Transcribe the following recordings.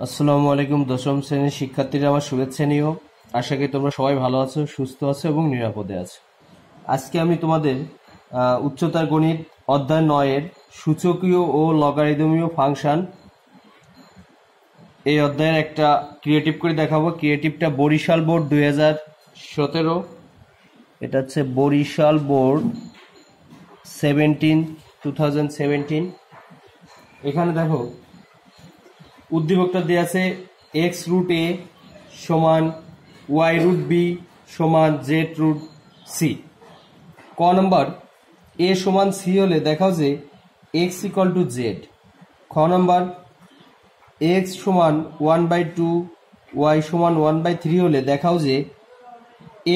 আসসালামু আলাইকুম দশম শ্রেণীর শিক্ষার্থীরা, আমার শুভেচ্ছা নিও। আশা করি তোমরা সবাই ভালো আছো, সুস্থ আছো এবং নিরাপদে আছো। আজকে আমি তোমাদের উচ্চতার গণিত অধ্যায় 9-এর সূচকীয় ও লগারিদমীয় ফাংশন এই অধ্যায়ের একটা ক্রিয়েটিভ করে দেখাবো। ক্রিয়েটিভটা বরিশাল বোর্ড 2017। এটা হচ্ছে বরিশাল বোর্ড 2017। এখানে দেখো উদ্দীপকটা দেওয়া আছে এক্স রুট এ সমান ওয়াই রুট বি সমান জেড রুট সি। ক নম্বর এ সমান সি হলে দেখাও যে এক্স ইকুয়াল টু জেড। খ নম্বর এক্স সমান 1/2 ওয়াই সমান 1/3 হলে দেখাও যে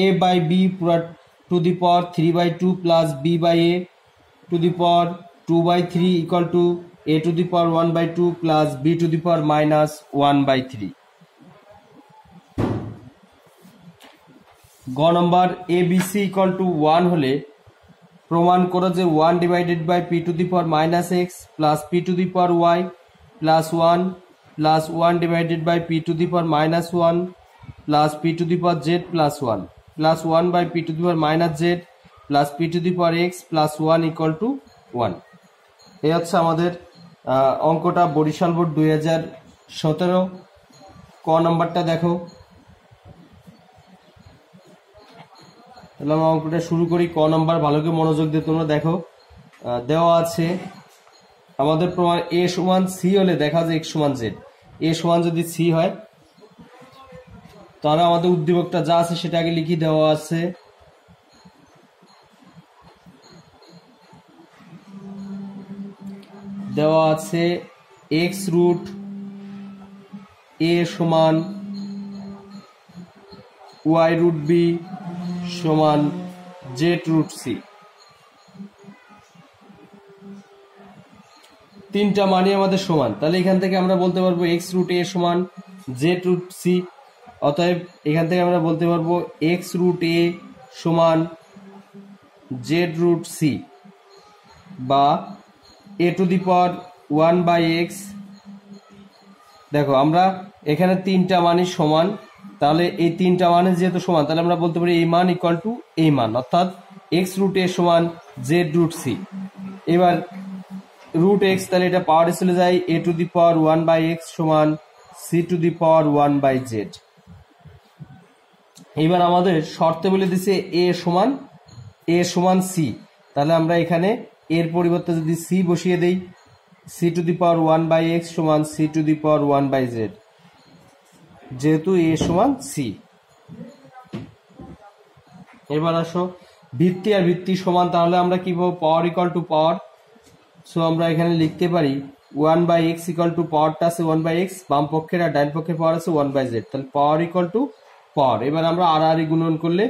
এ বাই বি পুরা to the power 3/2 plus B by A to the power 2/3 equal to a to the power 1/2 plus b to the power minus 1/3। গ নম্বর A B C equal to 1 হলে প্রমাণ করো যে 1 divided by P to the power minus X plus P to the power Y plus 1 plus 1 divided by P to the power minus 1 plus P to the power Z plus 1 plus 1 by P to the power minus Z plus P to the power X plus 1 equal to 1। এই হচ্ছে আমাদের অঙ্কটা Barishal board 2017। ক নাম্বারটা দেখো, তাহলে আমরা অঙ্কটা শুরু করি। ক নাম্বার ভালো করে মনোযোগ দিয়ে তোমরা দেখো। দেওয়া আছে আমাদের প্রমাণ এ সমান সি হলে দেখা যায় এক্স সমান জেড। এ সমান যদি সি হয় তাহলে আমাদের উদ্দীপকটা যা আছে সেটা আগে লিখে দেওয়া আছে। দেওয়া আছে এক্স রুট এ সমান ওয়াই রুট বি সমান জেড রুট সি। তিনটা মানই আমাদের সমান, তাহলে এখান থেকে আমরা বলতে পারবো এক্স রুট এ সমান জেড রুট সি। অতএব এখান থেকে আমরা বলতে পারবো এক্স রুট এ সমান জেড রুট সি বা এ টু দি পাওয়ার 1/x। দেখো আমরা এখানে তিনটা মানই সমান, তাহলে এই তিনটা মানে যেহেতু সমান তাহলে আমরা বলতে পারি এই মান ইকুয়াল টু এই মান, অর্থাৎ এক্স রুট এ সমান জেড রুট সি। এবার রুট এক্স, তাহলে এটা পাওয়ারে চলে যায় এ টু দি পাওয়ার 1/x সমান C to the power 1/z। এবার আমাদের শর্তে বলে দিছে এ সমান সি, তাহলে আমরা এখানে এর পরিবর্তে যদি সি বসিয়ে দেই C to the power 1/x সমান C to the power 1/z, যেহেতু এ সমান সি। এবার আসো ভিত্তি আর ভিত্তি সমান, তাহলে আমরা কি পাবো পাওয়ার ইকুয়াল টু পাওয়ার। সো আমরা এখানে লিখতে পারি 1/x ইকুয়াল টু পাওয়ারটা আছে 1/x, বাম পক্ষের আর ডান পক্ষের পাওয়ার আছে 1/z, তাহলে পাওয়ার ইকুয়াল টু পাওয়ার। এবার আমরা আর আর গুণন করলে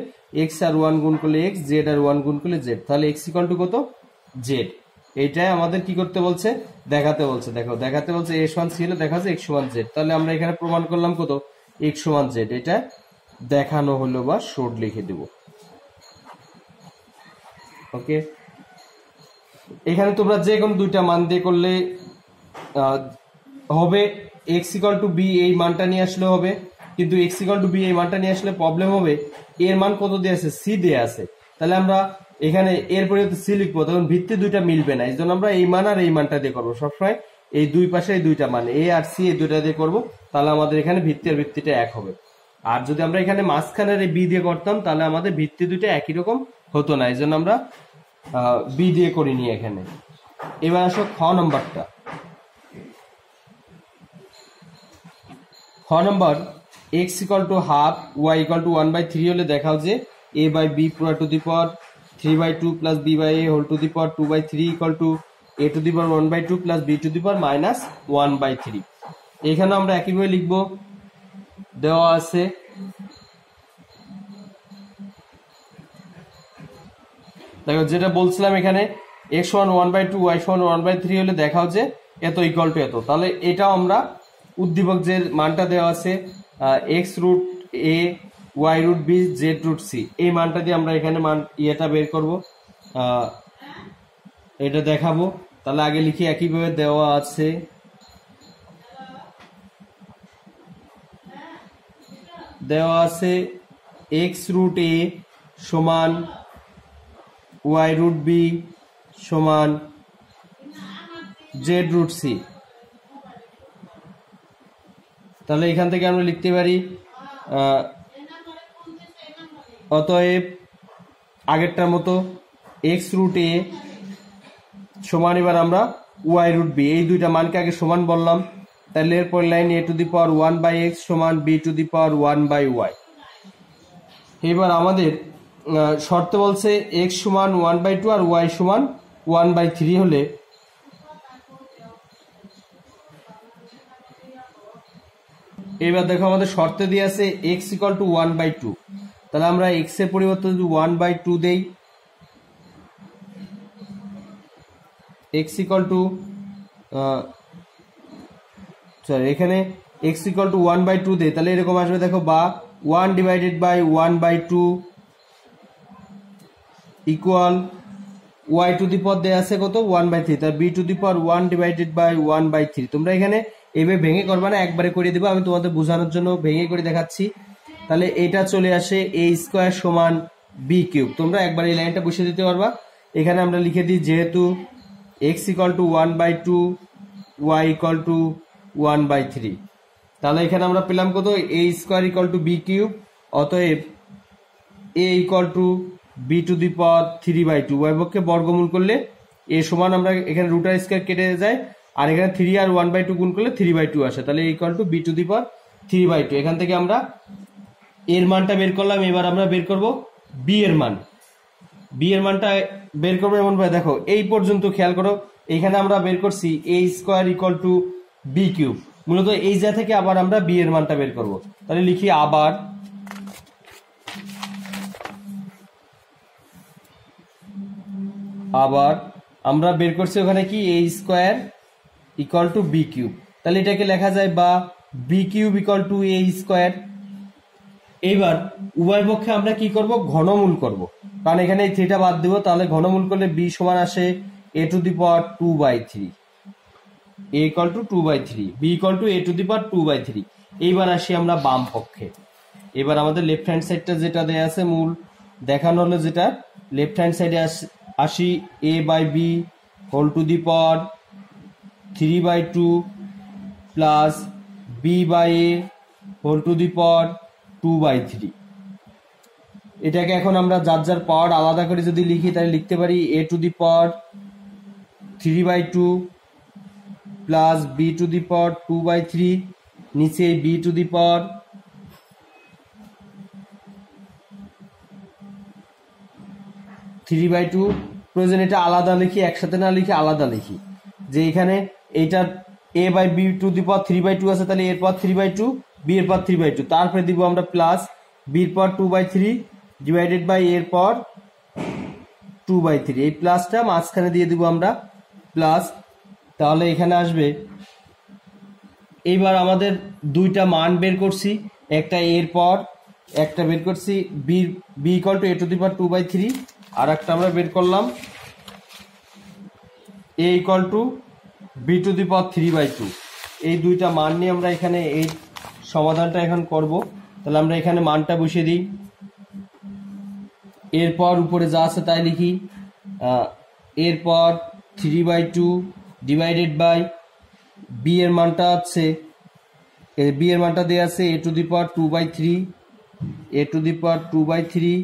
এক্স আর 1 গুণ করলে এক্স, জেড আর 1 গুণ করলে জেড, তাহলে এক্স ইকুয়াল টু কত জেড। এইটাই আমাদের কি করতে বলছে দেখাতে বলছে। দেখো দেখাতে বলছে এ সমান সি হলে দেখা যাচ্ছে এক্স সমান জেড, তাহলে আমরা এখানে প্রমাণ করলাম কত এক্স সমান জেড। এটা দেখানো হলো বা শোড লিখে দেব। ওকে, এখানে তোমরা যে কোনো দুইটা মান দিয়ে করলে হবে। এক্স ইকুয়াল টু বি এই মানটা নিয়ে আসলে হবে, কিন্তু এক্স ইকুয়াল টু বি এই মানটা নিয়ে আসলে প্রবলেম হবে। এর মান কত দিয়ে আছে সি দিয়ে আছে, তাহলে আমরা এখানে এর পরিবর্তে সি লিখবো, তখন ভিত্তি দুইটা মিলবে না, এই জন্য আমরা এই মান আর এই মানটা দিয়ে করবো। সবসময় এই দুই পাশে এই দুইটা মান এ আর সি এই দুইটা দিয়ে করবো, তাহলে আমাদের এখানে ভিত্তি আর ভিত্তিটা এক হবে। আর যদি আমরা এখানে মাঝখানের এই বি দিয়ে করতাম তাহলে আমাদের ভিত্তি দুইটা একই রকম হতো না, এই জন্য আমরা বি দিয়ে করিনি এখানে। এবার আসো খ নম্বরটা। খ নম্বর X equal to half Y equal to 1/3 হলে দেখাও যে a বাই বি পুরা to the power 3/2 plus B by A whole to the power 2/3 equal to a to the power 1/2 plus B to the power minus 1/3। এখানে আমরা একইভাবে লিখবো। দেওয়া আছে দেখো যেটা বলছিলাম এখানে এক্স সমান 1/2 ওয়াই সমান 1/3 হলে দেখাও যে এত ইকুয়াল টু এত, তাহলে এটাও আমরা উদ্দীপক যে মানটা দেওয়া আছে X root A Y root B Z root C, এই মানটা দিয়ে আমরা এখানে মান ইয়েটা বের করব, এটা দেখাবো। তাহলে আগে লিখি একইভাবে দেওয়া আছে দেওয়া আছে এক্স রুট এ সমান ওয়াই রুট বি সমান জেড রুট সি। তাহলে এখান থেকে আমরা লিখতে পারি অতএব আগেরটার মতো এক্স রুট এ সমান এবার আমরা ওয়াই রুট বি, এই দুইটা মানকে আগে সমান বললাম, তাহলে এরপর line A to the power 1/x সমান B to the power 1/y। এবার আমাদের শর্ত বলছে এক্স সমান 1/2 আর ওয়াই সমান 1/3 হলে এবার দেখো আমাদের শর্তে দিয়ে আছে এক্স ইকুয়াল টু 1/2, তাহলে আমরা এক্স এর পরিবর্তে যদি 1/2 দেই, এক্স ইকুয়াল টু এখানে এক্স ইকুয়াল টু 1/2 দেই, তাহলে এরকম আসবে দেখো, বা 1/1/2 ইকুয়াল ওয়াই টু দি পাওয়ার দেয়া আছে কত 1/3, তার বি টু দি পাওয়ার 1/1/3। তোমরা এখানে এভাবে ভেঙে করবা না, একবারে করে দিবা, আমি তোমাদের বোঝানোর জন্য ভেঙে করে দেখাচ্ছি। তাহলে এটা চলে আসে এ স্কোয়ার সমান বি কিউব, তোমরা একবার এই লাইনটা বসিয়ে দিতে পারবা। এখানে আমরা লিখে দিই যেহেতু X equal to 1/2 Y equal to 1/3, তাহলে এখানে আমরা পেলাম কত A square equal to B cube, অতএব A equal to B to the power 3/2। উভয় পক্ষে বর্গমূল করলে এ সমান আমরা এখানে রুটার স্কোয়ার কেটে যায়, আর এখানে 3 আর 1/2 গুণ করলে 3/2 আসে, তাহলে equal to B to the power 3/2। এখান থেকে আমরা এর মানটা বের করলাম, এবার আমরা বের করব বি এর মান। বি এর মানটা বের করবো এমন ভাবে দেখো, এই পর্যন্ত খেয়াল করো, এখানে আমরা বের করছি A square equal to B cube, মূলত এই জায়গা থেকে আবার আমরা বি এর মানটা বের করব। তাহলে লিখি আবার আমরা বের করছি ওখানে কি A square equal to B cube, তাহলে এটাকে লেখা যায় বা B cube equal to A square. এইবার উভয় পক্ষে আমরা কি করব, ঘনমূল করব, কারণ এখানে এই থ্রিটা বাদ দিব, তাহলে ঘনমূল করলে বি সমান আসে A to the power 2/3, A equal to 2/3, B equal to A to the power 2/3। এইবার আসি আমরা বাম পক্ষে। এবার আমাদের লেফট হ্যান্ড সাইডটা যেটা দেয়া আছে মূল দেখানো হলো, যেটা লেফট হ্যান্ড সাইডে আসি A by B whole to the power 3/2 plus B by A whole to the power 2/3। এটাকে এখন আমরা যার যার পাওয়ার আলাদা করে যদি লিখি, তাহলে লিখতে পারি A to the power 3/2 plus B to the power 2/3, নিচে বি টু দি পাওয়ার 3/2। প্রয়োজন এটা আলাদা লিখি, একসাথে না লিখে আলাদা লিখি, যে এখানে এইটার এ by B to the power 3/2 আছে, তাহলে এর পাওয়ার 3/2, বি এর পাওয়ার 3/2, তারপরে দিব আমরা প্লাস বির পাওয়ার 2/3 ডিভাইডেড বাই এর পাওয়ার 2/3, এই প্লাসটা মাঝখানে দিয়ে দিব আমরা প্লাস, তাহলে এখানে আসবে। এইবার আমাদের দুইটা মান বের করছি, একটা এর পাওয়ার, একটা বের করছি B equal to A to the power 2/3, আর একটা আমরা বের করলাম A equal to B to the power 3/2। এই দুইটা মান নিয়ে আমরা এখানে এই সমাধানটা এখন করব। তাহলে আমরা এখানে মানটা বসিয়ে দিই, এরপর উপরে যা আছে তাই লিখি, এরপর 3/2 ডিভাইডেড বাই বি এর মানটা আছে, বি এর মানটা দেওয়া আছে এ to the power 2/3, A to the power 2/3,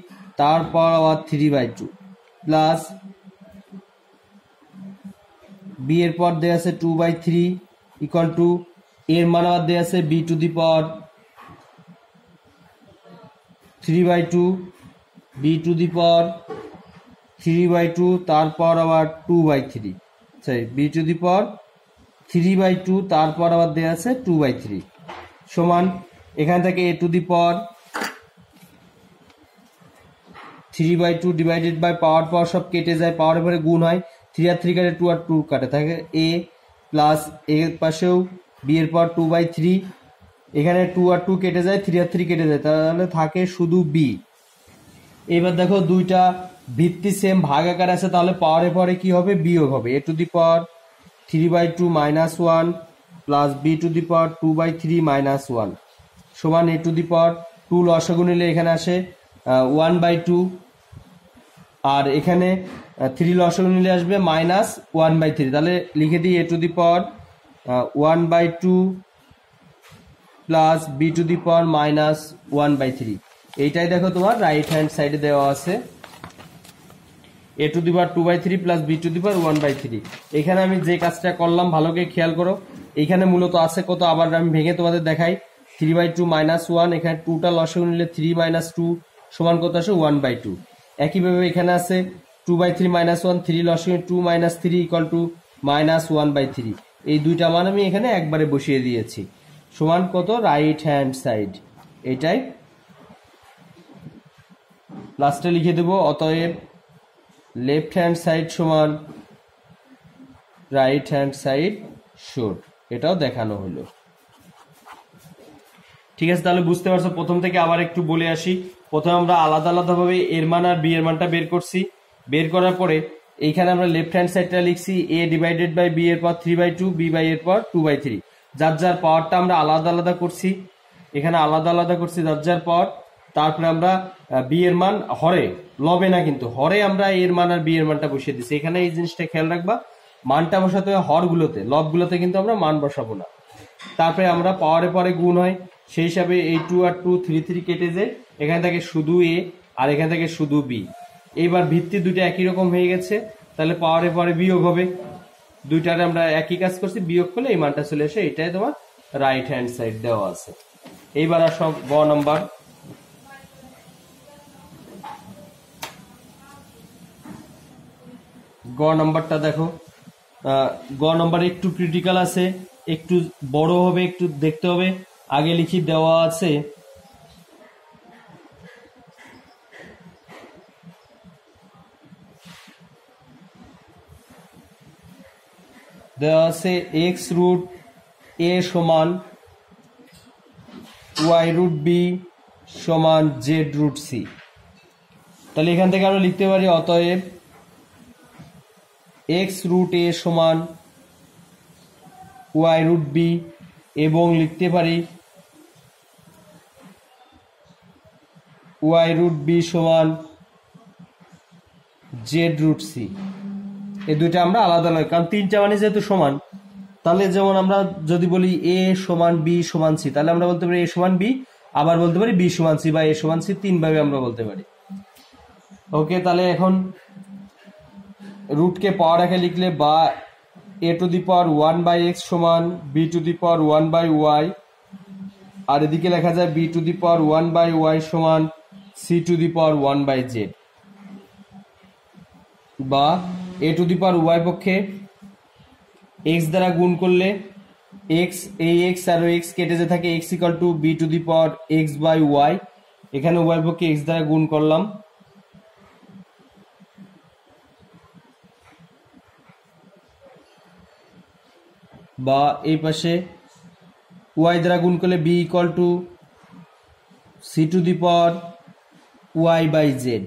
তারপর আবার 3/2 প্লাস বি এর পর দেওয়া আছে 2/3 ইকুয়াল টু এর মান আবার দেওয়া আছে B to the power 3/2, B to the power 3/2, তারপর আবার 2/3, sorry B to the power 3/2, তারপর আবার দেওয়া আছে 2/3 সমান এখান থেকে A to the power 3/2 divided by power সব কেটে যায়, পাওয়ারের পরে গুণ হয়, 3 আর 3 কাটে 2 আর 2 কাটে, থাকে এ প্লাস এর পাশেও বি এর পাওয়ার 2/3, এখানে 2 আর 2 কেটে যায়, 3 আর 3 কেটে যায়, তাহলে থাকে শুধু বি। এবার দেখো দুইটা ভিত্তি সেম ভাগ আকার আছে, তাহলে পাওয়ারের পরে কি হবে, বিয়োগ হবে, A to the power 3/2 minus 1 plus B to the power 2/3 minus 1 সমান এ টু দি পাওয়ার টু লসাগু নিলে এখানে আসে 1/2, আর এখানে 3 লসাগু নিলে আসবে -1/3। তাহলে লিখে দিই a to the power 1/2 plus b to the power -1/3। এইটাই দেখো তোমার রাইট হ্যান্ড সাইডে দেওয়া আছে, a to the power 2/3 plus b to the power 1/3। এখানে আমি যে কাজটা করলাম ভালো করে খেয়াল করো, এখানে মূলত আছে কত, আবার আমি ভেঙে তোমাদের দেখাই। 3/2 -1, এখানে 2টা লসাগু নিলে 3 - 2 সমান কত আসে 1/2। একইভাবে এখানে আছে 2/3 -1, 3 লসাগু 2 - 3 = -1/3। এই দুইটা মান আমি এখানে একবারে বসিয়ে দিয়েছি, সমান কত রাইট হ্যান্ড সাইড। এটাই লাস্টে লিখে দেব, অতএব লেফট হ্যান্ড সাইড সমান রাইট হ্যান্ড সাইড শুড। এটাও দেখানো হলো। ঠিক আছে, তাহলে বুঝতে পারছো। প্রথম থেকে আবার একটু বলে আসি। প্রথমে আমরা আলাদা আলাদা ভাবে এর মান আর বি এর মানটা বের করছি। বের করার পরে এইখানে আমরা লেফট হ্যান্ড সাইডটা লিখছি a ডিভাইডেড বাই বি এর পাওয়ার 3/2, b বাই এর পাওয়ার 2/3। যার যার পাওয়ারটা আমরা আলাদা আলাদা করছি, এখানে আলাদা আলাদা করছি যার যার পাওয়ার। তারপরে আমরা বি এর মান হরে, লবে না কিন্তু, হরে আমরা এর মান আর বি এর মানটা বসিয়ে দিচ্ছি। এখানে এই জিনিসটা খেয়াল রাখবা, মানটা বসাতে হয় হরগুলোতে, লবগুলোতে কিন্তু আমরা মান বসাবো না। তারপরে আমরা পাওয়ারে পরে গুণ হয়, সেই হিসাবে এই 2 আর 2 3 কেটে যায়, এখানে থেকে শুধু এ আর এখানে থেকে শুধু বি। এইবার ভিত্তি দুটো একই রকম হয়ে গেছে, তাহলে পাওয়ারে পরে বিয়োগ হবে। দুইটারে আমরা একই কাজ করছি, বিয়োগ করলে এই মানটা চলে আসে। এটাই তোমার রাইট হ্যান্ড সাইড দেওয়া আছে। এইবার আসো গ নাম্বার। গ নাম্বারটা দেখো, গ নাম্বার একটু ক্রিটিক্যাল আছে, একটু বড় হবে, একটু দেখতে হবে। আগে লিখি দেওয়া আছে এক্স রুট এ সমান ওয়াই রুট বি সমান জেড রুট সি। তাহলে এখান থেকে আমরা লিখতে পারি, অতএব এক্স রুট এ সমান ওয়াই রুট বি, এবং লিখতে পারি ওয়াই রুট বি সমান জেড রুট সি। এই দুইটা আমরা আলাদা নয়, কারণ তিনটা মানে যেহেতু সমান। তাহলে যেমন আমরা যদি বলি এ সমান বি সমান সি, তাহলে আমরা বলতে পারি এ সমান বি, আবার বলতে পারি বি সমান সি বা এ সমান সি, তিনভাবে আমরা বলতে পারি। ওকে, তাহলে এখন রুটকে পাওয়ার রেখে লিখলে, বা এ টু দি পাওয়ার 1/x সমান B to the power 1/y, আর এদিকে লেখা যায় B to the power 1/y সমান C to the power 1/z, বা এ টু দি পাওয়ার ওয়াই পক্ষে এক্স দ্বারা গুণ করলে এক্স, এই এক্স আর এক্স কেটে যে থাকে, X equal to B to the power X by Y. এখানে ওয়াই পক্ষে এক্স দ্বারা গুণ করলাম, বা এই পাশে ওয়াই দ্বারা গুণ করলে B equal to C to the power Y by Z.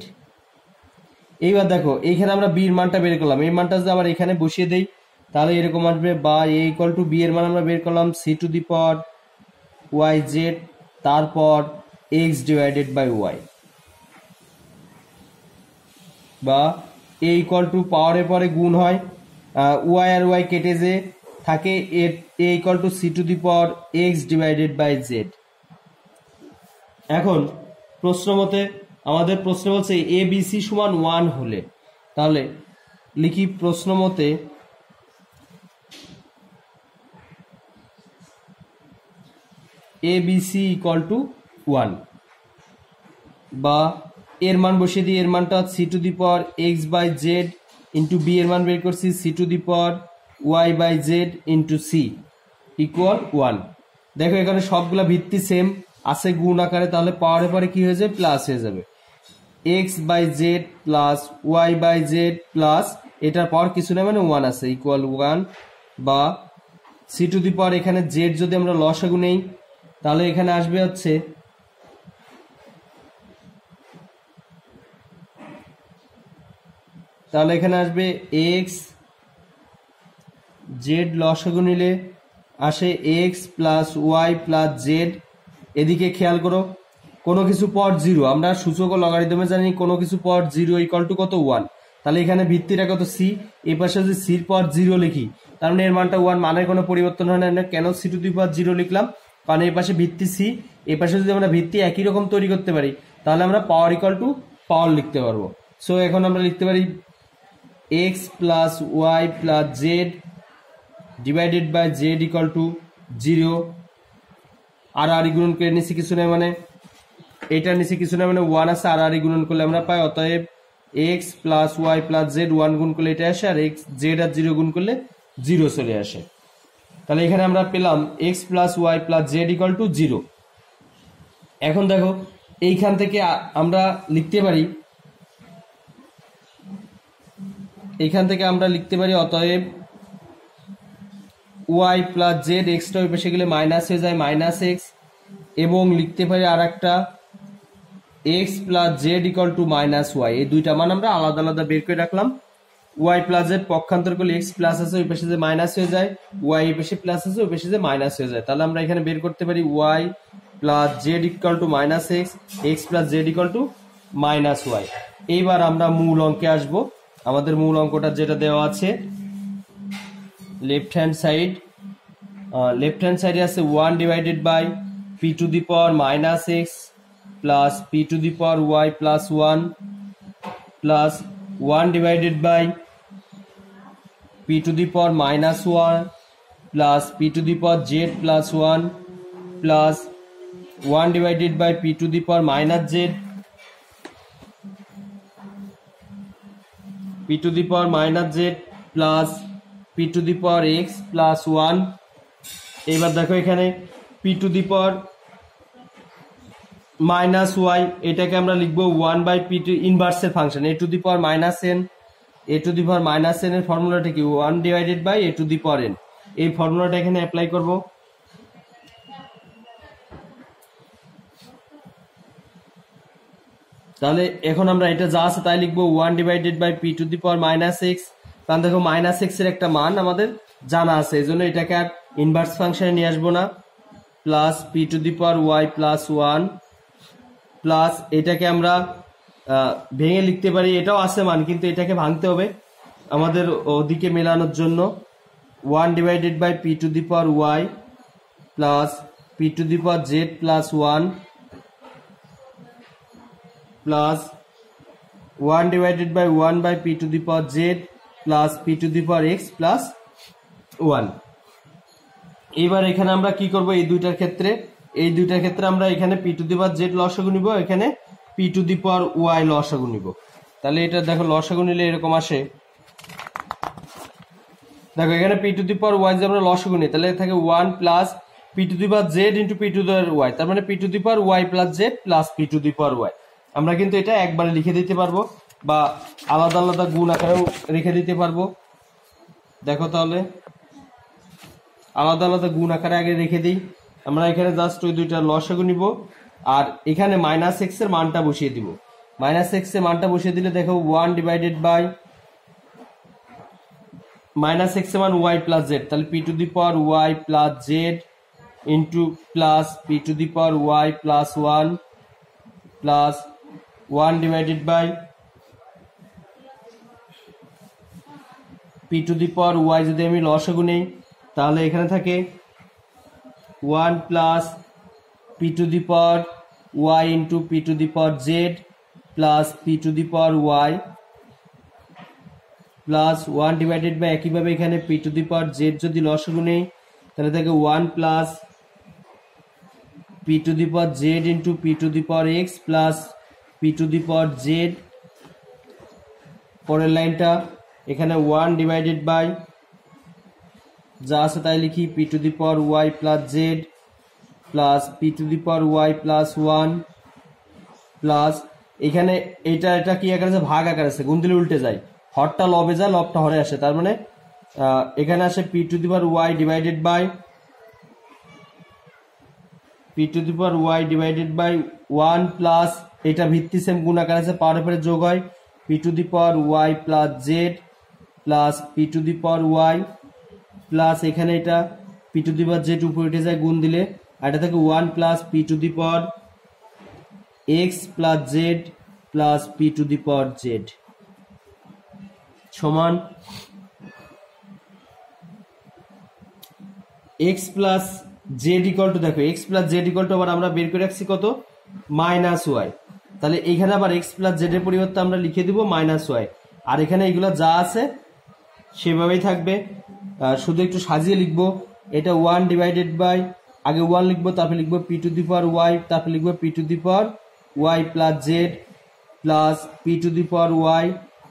এইবার দেখো, এইখানে আমরা বির মানটা বের করলাম, এই মানটা যদি আবার এখানে বসিয়ে দেই তাহলে এরকম আসবে, বা এ ইকাল টু বি এর মান আমরা বের করলাম C to the power Y Z, তারপর এক্স ডিভাইডেড বাই ওয়াই, বা এ ইকাল টু পাওয়ারের পরে গুণ হয়, ওয়াই আর ওয়াই কেটে যে থাকে, A equal to C to the power X divided by Z. এখন প্রশ্ন মতে আমাদের প্রশ্ন বলছে এ বি সি সমান 1 হলে, তাহলে লিখি প্রশ্ন মতে A B C equal to 1, বা এর মান বসিয়ে দিই, এর মানটা C to the power X by Z into B এর মান বের করছি C to the power Y by Z into C equal 1। দেখো এখানে সবগুলা ভিত্তি সেম আছে গুণ আকারে, তাহলে পাওয়ারে পরে কি হয়ে যাবে, প্লাস হয়ে যাবে, X by Z plus Y by Z plus এটার পাওয়ার কিছু না মানে 1 আছে ইকুয়াল 1, বা সি টু দি পাওয়ার এখানে জেড যদি আমরা লসাগু নেই তাহলে এখানে আসবে হচ্ছে তাহলে এখানে আসবে এক্স, জেড লসাগু নিলে আসে X plus Y plus Z. এদিকে খেয়াল করো, কোনো কিছু পর জিরো, আমরা সূচক ও লগারিদমে জানি কোনো কিছু পর জিরো ইকুয়াল টু কত 1। তাহলে এখানে ভিত্তিটা কত সি, এই পাশে যদি সির পর জিরো লিখি তার মানে এর মানটা 1, মানের কোনো পরিবর্তন হয় না। কেন C to the power zero লিখলাম, কারণ এই পাশে ভিত্তি সি, এই পাশে যদি আমরা ভিত্তি একই রকম তৈরি করতে পারি তাহলে আমরা পাওয়ার ইকুয়াল টু পাওয়ার লিখতে পারবো। সো এখন আমরা লিখতে পারি x plus Y plus Z divided by Z equal to 0। আর গুণন করে নিচে কিছু নেই, মানে এটার নিচে কিছু নেই, মানে 1 আছে, আর গুণন করলে আমরা পাই। অতএব x plus Y plus Z 1 গুণ করলে এটা আসে, আর x জেড আর 0 গুণ করলে 0 চলে আসে। তাহলে এখানে আমরা পেলাম x plus Y plus Z equal to 0। এখন দেখো এইখান থেকে আমরা লিখতে পারি, এখান থেকে আমরা লিখতে পারি অতএব ওয়াই প্লাস জেড, এক্সটা ওই পাশে গেলে মাইনাস হয়ে যায় মাইনাস এক্স, এবং লিখতে পারি আর একটা X plus Z equal to minus Y. এই দুইটা মান আমরা আলাদা আলাদা বের করে রাখলাম। ওয়াই প্লাস জেড পক্ষান্তর করলে এক্স প্লাস আছে ওই পাশে যে মাইনাস হয়ে যায়, ওয়াই এই পাশে প্লাস আছে ওই পাশে যে মাইনাস হয়ে যায়। তাহলে আমরা এখানে বের করতে পারি Y plus Z equal to minus X, X plus Z equal to minus Y. এইবার আমরা মূল অঙ্কে আসবো। আমাদের মূল অঙ্কটা যেটা দেওয়া আছে লেফট হ্যান্ড সাইডে আছে 1 divided by P to the power minus X plus P to the power Y plus 1 plus 1 divided by P to the power minus 1 plus P to the power Z plus 1 plus 1 divided by P to the power minus Z P to the power minus Z plus P to the power X plus 1। এবার দেখো এখানে P to the power minus Y, এটাকে আমরা লিখবো 1 by P to ইনভার্সের function A to the power minus N. A to the power minus N এর ফর্মুলাটা কি 1 divided by A to the power N. এই ফর্মুলাটা এখানে অ্যাপ্লাই করব। তাহলে এখন আমরা এটা যা আছে তাই লিখবো 1 divided by P to the power minus X. কারণ দেখো মাইনাস এক্স এর একটা মান আমাদের জানা আছে, এই জন্য এটাকে আর ইনভার্স ফাংশনে নিয়ে আসবো না। Plus P to the power Y plus 1 plus এটাকে আমরা ভেঙে লিখতে পারি, এটাও আছে মান কিন্তু এটাকে ভাঙতে হবে আমাদের ওদিকে মেলানোর জন্য। 1 divided by P to the power Y plus P to the power Z plus 1 plus 1 divided by 1 by P to the power Z plus P to the power X plus 1। এবার এখানে আমরা কি করব, এই দুইটার ক্ষেত্রে আমরা এখানে P to the power Z লসাগু নিব, এখানে P to the power Y লসাগু নিব। তাহলে এটা দেখো লসাগু নিলে এরকম আসে, দেখো এখানে P to the power Y যে আমরা লসাগু নিই তাহলে থাকে 1 plus P to the power Z into P to the power Y, তার মানে P to the power Y plus Z plus P to the power Y. আমরা কিন্তু এটা একবারে লিখে দিতে পারবো বা আলাদা আলাদা গুণ আকারেও রেখে দিতে পারবো। দেখো তাহলে আলাদা আলাদা গুণ আকারে আগে রেখে দিই। আমরা এখানে জাস্ট ওই দুইটা লসাগু নিব আর এখানে মাইনাস এক্স এর মানটা বসিয়ে দিব। মাইনাস এক্স এর মানটা বসিয়ে দিলে দেখো 1 ডিভাইডেড বাই মাইনাস এক্স এর মান ওয়াই প্লাস জেড, তাহলে P to the power Y plus Z into plus P to the power Y plus 1 plus 1 divided by P to the power Y. যদি আমি লসাগু নেই তাহলে এখানে থাকে 1 plus P to the power Y into P to the power Z plus P to the power Y plus 1 divided by একইভাবে এখানে P to the power Z যদি লসাগু নেই তাহলে থাকে 1 plus P to the power Z into P to the power X plus P to the power Z. পরের লাইনটা এখানে 1 ডিভাইডেড বাই যা আছে তাই লিখি P to the power Y plus Z plus P to the power Y plus 1 plus এখানে এটা কি আকার আছে, ভাগ আকার আছে, গুণ দিলে উল্টে যায়, হরটা লবে যায় লবটা হরে আসে, তার মানে এখানে আসে P to the power Y divided by P to the power Y divided by 1 plus এটা ভিত্তি সেম গুণ আকার আছে, পাওয়ার উপরে যোগ হয় P to the power Y plus Z plus P to the power Y plus এখানে এটা P to the power Z উপরে উঠে যায় গুণ দিলে, আর এটা থাকে 1 plus P to the power X plus Z plus P to the power Z সমান X plus Z equal to, দেখো X plus Z equal to আবার আমরা বের করে রাখছি কত, মাইনাস ওয়াই। তাহলে এখানে আবার এক্স প্লাস জেড এর পরিবর্তে আমরা লিখে দিব মাইনাস ওয়াই, আর এখানে এগুলো যা আছে সেভাবেই থাকবে, শুধু একটু সাজিয়ে লিখবো। এটা 1 ডিভাইডেড বাই, আগে 1 লিখবো, তারপরে লিখবো P to the power Y, তারপরে লিখবো P to the power Y plus Z plus P to the power Y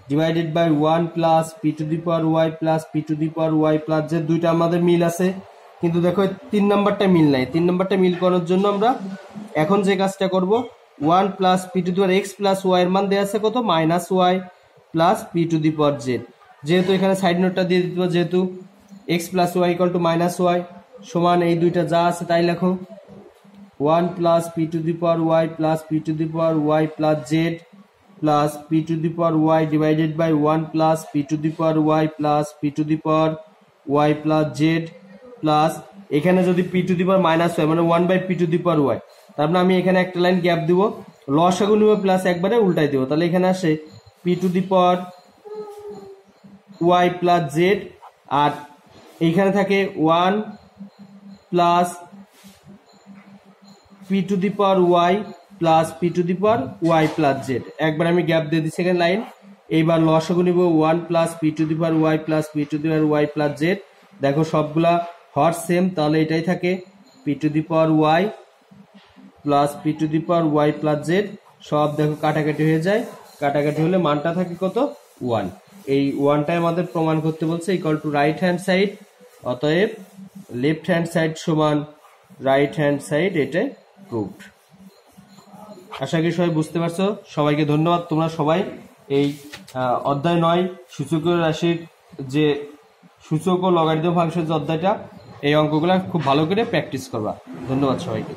divided by 1 plus P to the power Y plus P to the power Y plus Z. দুইটা আমাদের মিল আছে, কিন্তু দেখো 3 নাম্বারটা মিল নাই। 3 নাম্বারটা মিল করার জন্য আমরা এখন যে কাজটা করব, 1 plus P to the power X plus Y এর মান দেওয়া আছে কত, minus Y plus P to the power Z. যেহেতু এখানে সাইড নোটটা দিয়ে দিতে, যেহেতু X plus Y equal to minus Y সমান এই দুইটা যা আছে তাই লেখো, 1 plus P to the power Y plus P to the power Y plus Z plus P to the power Y divided by 1 plus P to the power Y plus P to the power Y plus Z plus এখানে যদি P to the power minus Y মানে 1 by P to the power Y, তারপরে আমি এখানে একটা line gap দিব, লসাগু নিব প্লাস একবারে উল্টাই দিব, তাহলে এখানে আসে P to the power Y plus Z, আর এইখানে থাকে 1 plus P to the power Y plus P to the power Y plus Z. একবার আমি গ্যাপ দিয়ে দিই সেকেন্ড লাইন। এইবার লসাগু নিব 1 plus P to the power Y plus P to the power Y plus Z. দেখো সবগুলা হর সেম, তাহলে এটাই থাকে P to the power Y plus P to the power Y plus Z. সব দেখো কাটাকাটি হয়ে যায়, কাটাকাটি হলে মানটা থাকে কত, 1। এই 1টাই আমাদের প্রমাণ করতে বলছে equal to right hand side, অতএব লেফট হ্যান্ড সাইড সমান রাইট হ্যান্ড সাইড, এটাই প্রুভড। আশা করি সবাই বুঝতে পারছো। সবাইকে ধন্যবাদ। তোমরা সবাই এই অধ্যায় 9 সূচকীয় রাশির যে সূচক ও লগারিদম ফাংশন যে অধ্যায়টা, এই অঙ্কগুলা খুব ভালো করে প্র্যাকটিস করবা। ধন্যবাদ সবাইকে।